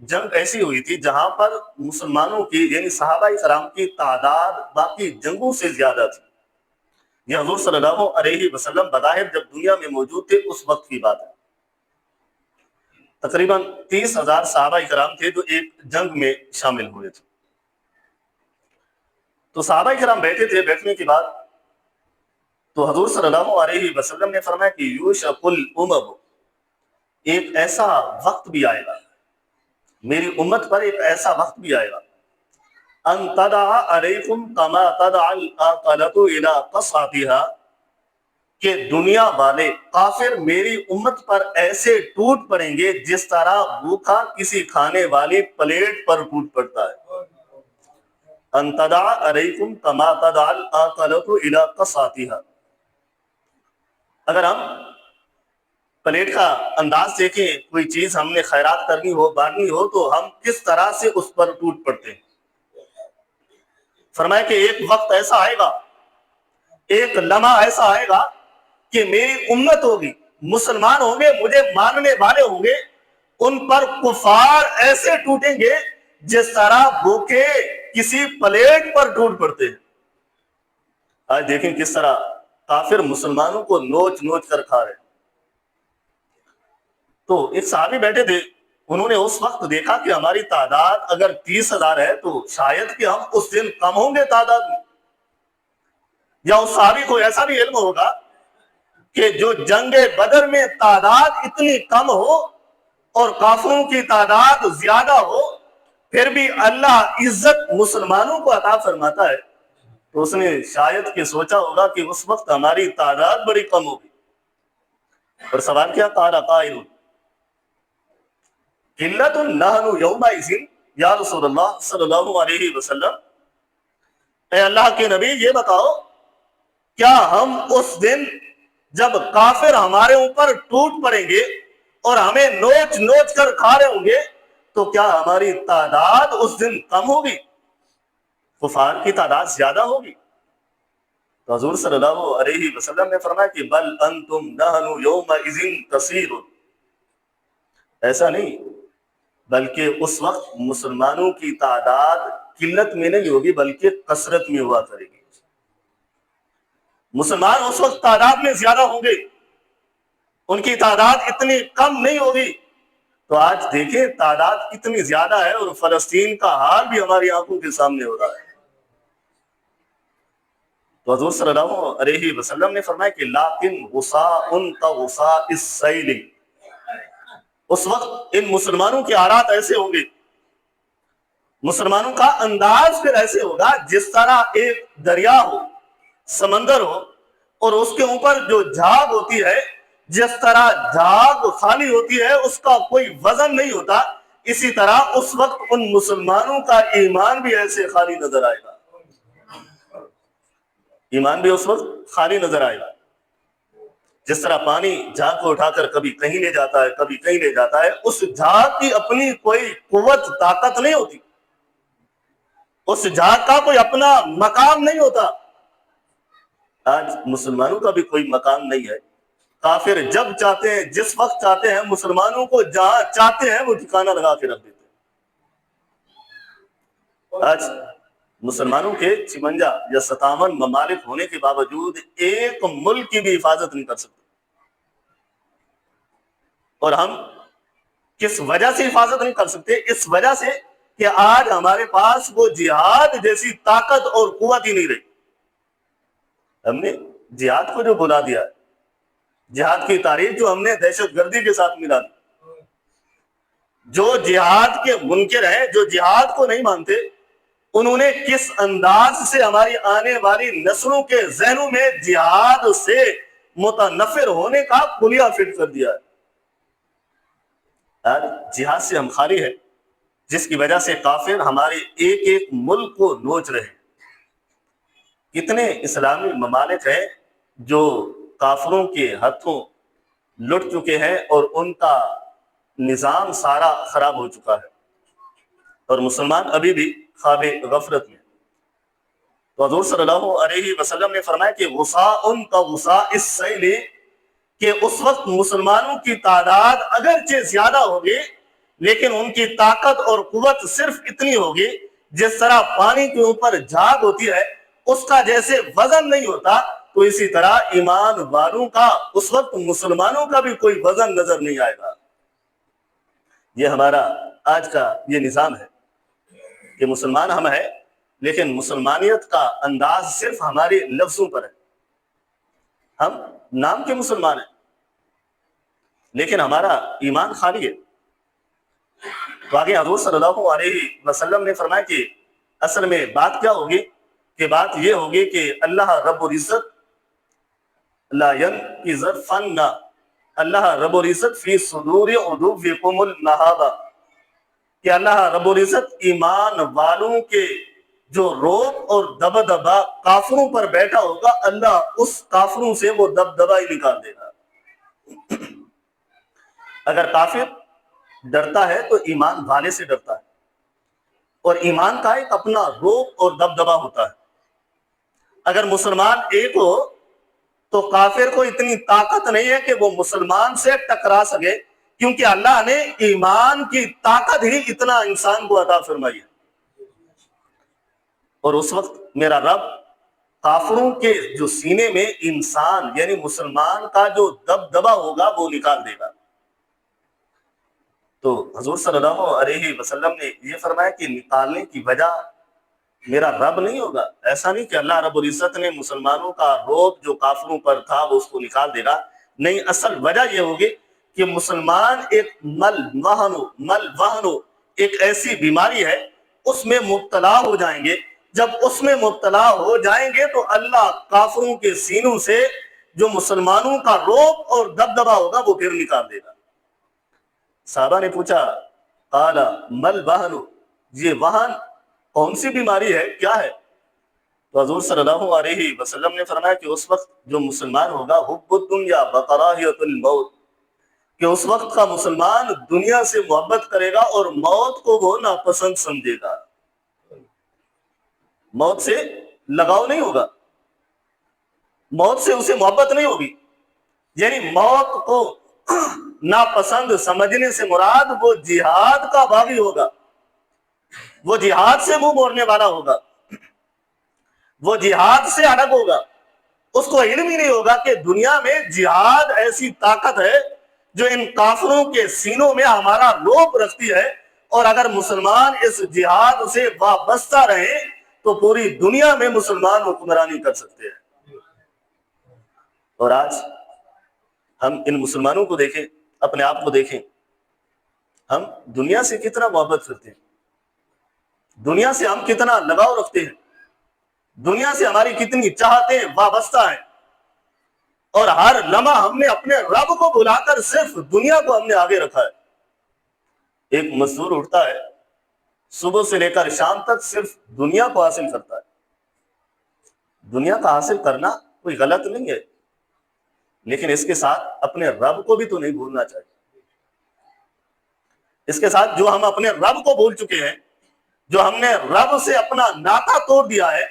جنگ ایسی ہوئی تھی جہاں پر مسلمانوں کی یعنی صحابہ کرام کی تعداد باقی جنگوں سے زیادہ تھی. یہ حضور صلی اللہ علیہ وسلم بظاہر جب دنیا میں موجود تھے اس وقت کی بات ہے. تقریباً 30,000 صحابہ کرام تھے جو ایک جنگ میں شامل ہوئے تھے. تو صحابہ کرام بیٹھے تھے. بیٹھنے کے بعد تو حضور صلی اللہ علیہ وسلم نے فرمایا کہ یوشک الامم، ایک ایسا وقت بھی آئے گا، میری امت پر ایک ایسا وقت بھی آئے گا، ان تدع علیکم کما تدع العقلۃ الی قصعتها، کہ دنیا والے کافر میری امت پر ایسے ٹوٹ پڑیں گے جس طرح بھوکا کسی کھانے والی پلیٹ پر ٹوٹ پڑتا ہے. ان تدع علیکم کما تدع العقلۃ الی قصعتها. اگر ہم پلیٹ کا انداز دیکھیں، کوئی چیز ہم نے خیرات کرنی ہو، بانٹنی ہو، تو ہم کس طرح سے اس پر ٹوٹ پڑتے ہیں. فرمایا کہ ایک وقت ایسا آئے گا، ایک لمحہ ایسا آئے گا کہ میری امت ہوگی، مسلمان ہوں گے، مجھے ماننے والے ہوں گے، ان پر کفار ایسے ٹوٹیں گے جس طرح بھوکے کسی پلیٹ پر ٹوٹ پڑتے ہیں. آج دیکھیں کس طرح کافر مسلمانوں کو نوچ نوچ کر کھا رہے. تو ایک صحابی بیٹھے تھے، انہوں نے اس وقت دیکھا کہ ہماری تعداد اگر 30,000 ہے تو شاید کہ ہم اس دن کم ہوں گے تعداد میں. یا اس صحابی کو ایسا بھی علم ہوگا کہ جو جنگ بدر میں تعداد اتنی کم ہو اور کافروں کی تعداد زیادہ ہو، پھر بھی اللہ عزت مسلمانوں کو عطا فرماتا ہے، تو اس نے شاید کہ سوچا ہوگا کہ اس وقت ہماری تعداد بڑی کم ہوگی. اور سوال کیا؟ قال قائل قلت نحن یومئذ یا رسول اللہ صلی اللہ علیہ وسلم، اے اللہ کے نبی یہ بتاؤ، کیا ہم اس دن جب کافر ہمارے اوپر ٹوٹ پڑیں گے اور ہمیں نوچ نوچ کر کھا رہے ہوں گے تو کیا ہماری تعداد اس دن کم ہوگی، کفار کی تعداد زیادہ ہوگی؟ تو حضور صلی اللہ علیہ وسلم نے فرمایا کہ بل انتم نحن یومئذ کثیر، ایسا نہیں، بلکہ اس وقت مسلمانوں کی تعداد قلت میں نہیں ہوگی بلکہ کثرت میں ہوا کرے گی. مسلمان اس وقت تعداد میں زیادہ ہوں گے، ان کی تعداد اتنی کم نہیں ہوگی. تو آج دیکھیں تعداد کتنی زیادہ ہے اور فلسطین کا حال بھی ہماری آنکھوں کے سامنے ہو رہا ہے. تو حضور صلی اللہ علیہ وسلم نے فرمایا کہ لیکن غصاء کغصاء السیل، اس وقت ان مسلمانوں کے حالات ایسے ہوں گے، مسلمانوں کا انداز پھر ایسے ہوگا جس طرح ایک دریا ہو، سمندر ہو، اور اس کے اوپر جو جھاگ ہوتی ہے، جس طرح جھاگ خالی ہوتی ہے اس کا کوئی وزن نہیں ہوتا، اسی طرح اس وقت ان مسلمانوں کا ایمان بھی ایسے خالی نظر آئے گا. ایمان بھی اس وقت خالی نظر آئے گا. جس طرح پانی جھاگ کو اٹھا کر کبھی کہیں لے جاتا ہے، کبھی کہیں لے جاتا ہے، اس جھاگ کی اپنی کوئی قوت طاقت نہیں ہوتی، اس جھاگ کا کوئی اپنا مقام نہیں ہوتا. آج مسلمانوں کا بھی کوئی مقام نہیں ہے. کافر جب چاہتے ہیں، جس وقت چاہتے ہیں، مسلمانوں کو جہاں چاہتے ہیں وہ ٹھکانہ لگا کے رکھ دیتے ہیں. آج مسلمانوں کے 56 یا 57 ممالک ہونے کے باوجود ایک ملک کی بھی حفاظت نہیں کر سکتے. اور ہم کس وجہ سے حفاظت نہیں کر سکتے؟ اس وجہ سے کہ آج ہمارے پاس وہ جہاد جیسی طاقت اور قوت ہی نہیں رہی. ہم نے جہاد کو جو بلا دیا ہے، جہاد کی تاریخ جو ہم نے دہشت گردی کے ساتھ ملا دی. جو جہاد کے منکر ہیں، جو جہاد کو نہیں مانتے، انہوں نے کس انداز سے ہماری آنے والی نسلوں کے ذہنوں میں جہاد سے متنفر ہونے کا کلیہ فٹ کر دیا ہے. جہاد سے ہم خالی ہیں، جس کی وجہ سے کافر ہمارے ایک ایک ملک کو نوچ رہے ہیں. کتنے اسلامی ممالک ہیں جو کافروں کے ہاتھوں لٹ چکے ہیں اور ان کا نظام سارا خراب ہو چکا ہے، اور مسلمان ابھی بھی خواب غفلت میں. تو حضور صلی اللہ علیہ وسلم نے فرمایا کہ غصاء کغصاء السیل، کہ اس وقت مسلمانوں کی تعداد اگرچہ زیادہ ہوگی لیکن ان کی طاقت اور قوت صرف اتنی ہوگی جس طرح پانی کے اوپر جھاگ ہوتی ہے، اس کا جیسے وزن نہیں ہوتا، تو اسی طرح ایمان والوں کا اس وقت مسلمانوں کا بھی کوئی وزن نظر نہیں آئے گا۔ یہ ہمارا آج کا یہ نظام ہے کہ مسلمان ہم ہیں، لیکن مسلمانیت کا انداز صرف ہمارے لفظوں پر ہے۔ ہم نام کے مسلمان ہیں، لیکن ہمارا ایمان خالی ہے۔ تو آگے حضور صلی اللہ علیہ وسلم نے فرمایا کہ اصل میں بات کیا ہوگی، کہ بات یہ ہوگی کہ اللہ رب العزت لا ينقذ فن، اللہ رب العزت فی صدور عدوکم المہابہ، کہ اللہ رب العزت ایمان والوں کے جو روب اور دبدبہ کافروں پر بیٹھا ہوگا، اللہ اس کافروں سے وہ دبدبہ ہی نکال دے گا۔ اگر کافر ڈرتا ہے تو ایمان والے سے ڈرتا ہے، اور ایمان کا ایک اپنا روب اور دبدبہ ہوتا ہے۔ اگر مسلمان ایک ہو تو کافر کو اتنی طاقت نہیں ہے کہ وہ مسلمان سے ٹکرا سکے، کیونکہ اللہ نے ایمان کی طاقت ہی اتنا انسان کو عطا فرمائی ہے۔ اور اس وقت میرا رب کافروں کے جو سینے میں انسان یعنی مسلمان کا جو دبدبہ ہوگا وہ نکال دے گا۔ تو حضور صلی اللہ علیہ وسلم نے یہ فرمایا کہ نکالنے کی وجہ میرا رب نہیں ہوگا، ایسا نہیں کہ اللہ رب العزت نے مسلمانوں کا روب جو کافروں پر تھا وہ اس کو نکال دے گا، نہیں، اصل وجہ یہ ہوگی کہ مسلمان ایک مل وہن ایک ایسی بیماری ہے، اس میں مبتلا ہو جائیں گے۔ جب اس میں مبتلا ہو جائیں گے تو اللہ کافروں کے سینوں سے جو مسلمانوں کا روب اور دبدبہ ہوگا وہ پھر نکال دے گا۔ صحابہ نے پوچھا قال مل وہن، یہ وہن کون سی بیماری ہے، کیا ہے؟ تو حضور صلی اللہ علیہ وسلم نے فرمایا کہ اس وقت جو مسلمان ہوگا حب الدنیا وکراہیت الموت، کہ اس وقت کا مسلمان دنیا سے محبت کرے گا اور موت کو وہ ناپسند سمجھے گا۔ موت سے لگاؤ نہیں ہوگا، موت سے اسے محبت نہیں ہوگی، یعنی موت کو ناپسند سمجھنے سے مراد وہ جہاد کا باغی ہوگا، وہ جہاد سے منہ موڑنے والا ہوگا، وہ جہاد سے الگ ہوگا۔ اس کو علم ہی نہیں ہوگا کہ دنیا میں جہاد ایسی طاقت ہے جو ان کافروں کے سینوں میں ہمارا روب رکھتی ہے، اور اگر مسلمان اس جہاد سے وابستہ رہے تو پوری دنیا میں مسلمان حکمرانی کر سکتے ہیں۔ اور آج ہم ان مسلمانوں کو دیکھیں، اپنے آپ کو دیکھیں، ہم دنیا سے کتنا محبت کرتے ہیں، دنیا سے ہم کتنا لگاؤ رکھتے ہیں، دنیا سے ہماری کتنی چاہتے وابستہ ہیں، اور ہر لمحہ ہم نے اپنے رب کو بھلا کر صرف دنیا کو ہم نے آگے رکھا ہے۔ ایک مزدور اٹھتا ہے، صبح سے لے کر شام تک صرف دنیا کو حاصل کرتا ہے۔ دنیا کا حاصل کرنا کوئی غلط نہیں ہے، لیکن اس کے ساتھ اپنے رب کو بھی تو نہیں بھولنا چاہیے۔ اس کے ساتھ جو ہم اپنے رب کو بھول چکے ہیں، جو ہم نے رب سے اپنا ناطہ توڑ دیا ہے،